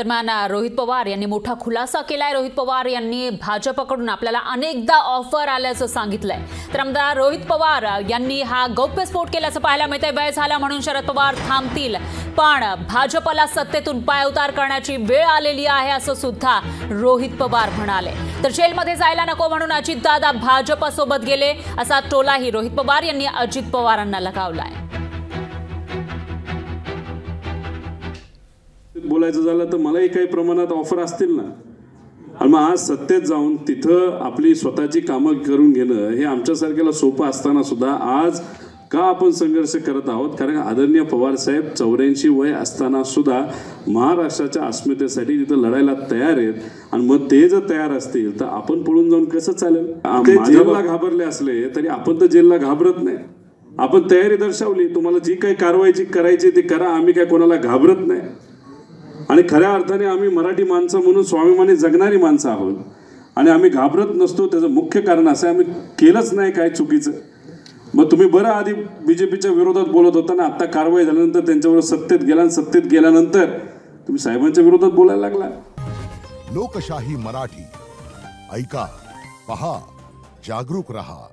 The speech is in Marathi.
दरम्यान रोहित पवार यांनी मोठा खुलासा केलाय। रोहित पवार यांनी भाजपकडून आपल्याला अनेकदा ऑफर आल्याचं सांगितलंय। तर आमदार रोहित पवार यांनी हा गौप्यस्फोट केल्याचं पाहायला मिळतंय। वेळ झाला म्हणून शरद पवार थांबतील, पण भाजपला सत्तेतून पायउतार करण्याची वेळ आलेली आहे असं सुद्धा रोहित पवार म्हणाले। तर जेलमध्ये जायला नको म्हणून अजितदादा भाजपसोबत गेले असा टोलाही रोहित पवार यांनी अजित पवारांना लगावलाय। बोलायचं झालं तर मलाही काही प्रमाणात ऑफर असतील ना, आणि मग आज सत्तेत जाऊन तिथं आपली स्वतःची कामं करून घेणं हे आमच्यासारख्याला सोपं असताना सुद्धा आज का आपण संघर्ष करत आहोत? कारण आदरणीय पवार साहेब 84 वय असताना सुद्धा महाराष्ट्राच्या अस्मितेसाठी तिथं लढायला तयार आहेत, आणि मग ते जर तयार असतील तर आपण पळून जाऊन कसं चालेल? जेलला घाबरले असले तरी आपण तर जेलला घाबरत नाही, आपण तयारी दर्शवली। तुम्हाला जी काही कारवाई करायची ती करा, आम्ही काय कोणाला घाबरत नाही। आणि खऱ्या अर्थाने आम्ही मराठी माणसं म्हणून स्वाभिमानी जगणारी माणसं आहोत, आणि आम्ही घाबरत नसतो। त्याचं मुख्य कारण असं आम्ही केलंच नाही काय चुकीचं। मग तुम्ही बरं आधी बीजेपीच्या विरोधात बोलत होता ना, आता कारवाई झाल्यानंतर त्यांच्याबरोबर सत्तेत गेला, आणि सत्तेत गेल्यानंतर तुम्ही साहेबांच्या विरोधात बोलायला लागला। लोकशाही मराठी ऐका, पहा, जागरूक रहा।